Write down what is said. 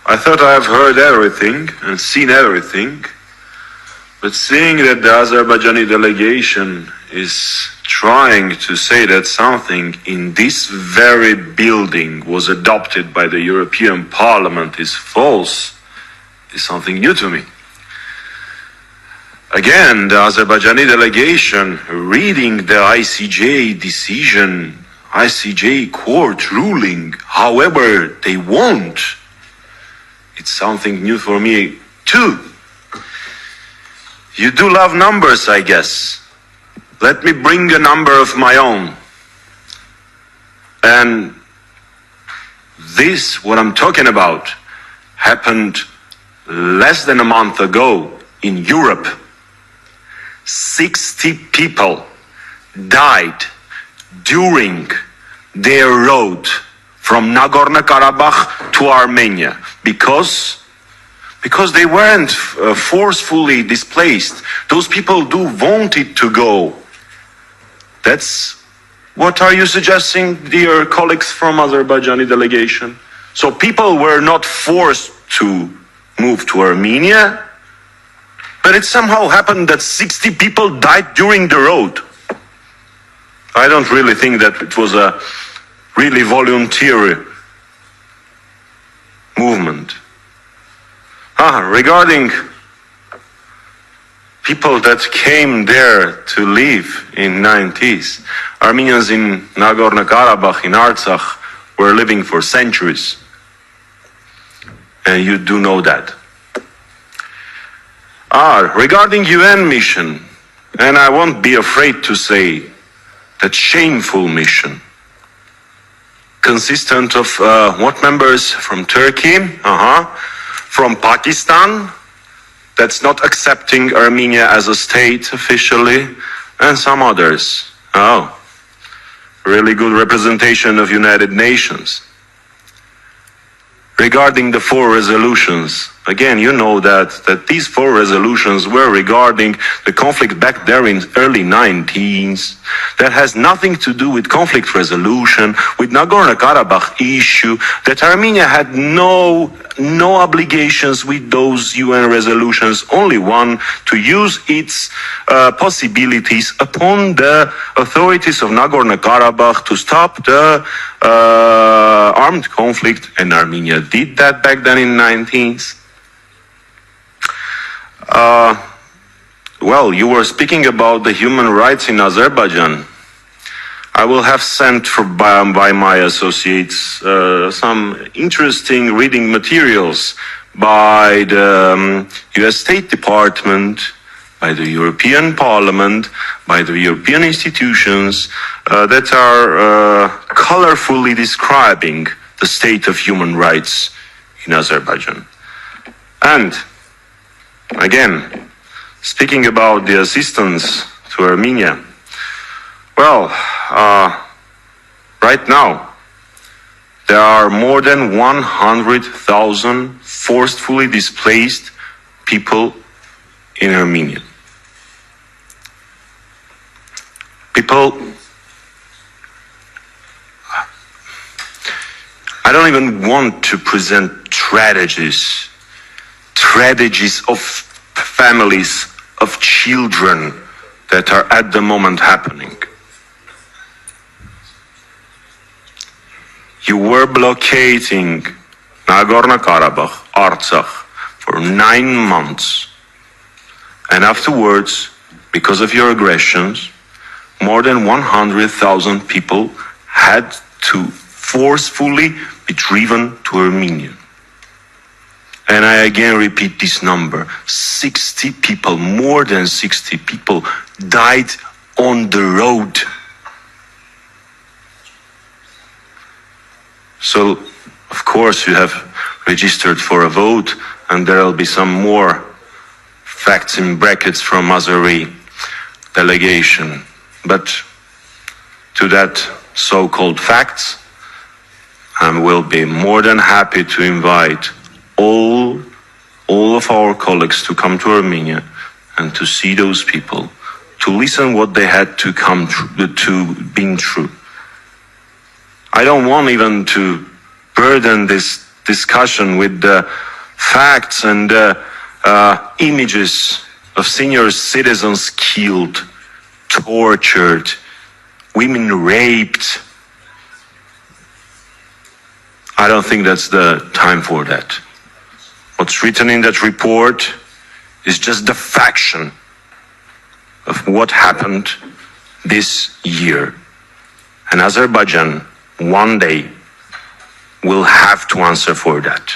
I thought I have heard everything and seen everything, but seeing that the Azerbaijani delegation is trying to say that something in this very building was adopted by the European Parliament is false is something new to me. Again, the Azerbaijani delegation reading the ICJ decision, ICJ court ruling, however they want. It's something new for me too. You do love numbers, I guess. Let me bring a number of my own. And this, what I'm talking about, happened less than a month ago in Europe. 60 people died during their road from Nagorno-Karabakh to Armenia because they weren't forcefully displaced. Those people wanted to go. That's what are you suggesting, dear colleagues from Azerbaijani delegation? So people were not forced to move to Armenia, but it somehow happened that 60 people died during the road. I don't really think that it was a really voluntary movement. Regarding people that came there to live in 90s, Armenians in Nagorno-Karabakh, in Artsakh, were living for centuries. And you do know that. Regarding UN mission, and I won't be afraid to say that shameful mission, consistent of what members from Turkey, from Pakistan, that's not accepting Armenia as a state officially, and some others. Really good representation of United Nations. Regarding the 4 resolutions, again, you know that these 4 resolutions were regarding the conflict back there in early 19s. That has nothing to do with conflict resolution, with Nagorno-Karabakh issue, that Armenia had no obligations with those UN resolutions, only one, to use its possibilities upon the authorities of Nagorno-Karabakh to stop the armed conflict, and Armenia did that back then in 19s. Well, you were speaking about the human rights in Azerbaijan. I will have sent by my associates some interesting reading materials by the US State Department, by the European Parliament, by the European institutions that are colorfully describing the state of human rights in Azerbaijan. And again, speaking about the assistance to Armenia, well, right now, there are more than 100,000 forcefully displaced people in Armenia. People, I don't even want to present tragedies of families, of children that are at the moment happening. You were blockading Nagorno-Karabakh, Artsakh, for 9 months. And afterwards, because of your aggressions, more than 100,000 people had to forcefully be driven to Armenia. And I again repeat this number, 60 people, more than 60 people died on the road. So, of course, you have registered for a vote, and there will be some more facts in brackets from Azeri delegation. But to that so-called facts, I will be more than happy to invite all of our colleagues to come to Armenia and to see those people, to listen what they had to come to been through. I don't want even to burden this discussion with facts and images of senior citizens killed, tortured, women raped. I don't think that's the time for that. What's written in that report is just the fraction of what happened this year. And Azerbaijan one day will have to answer for that.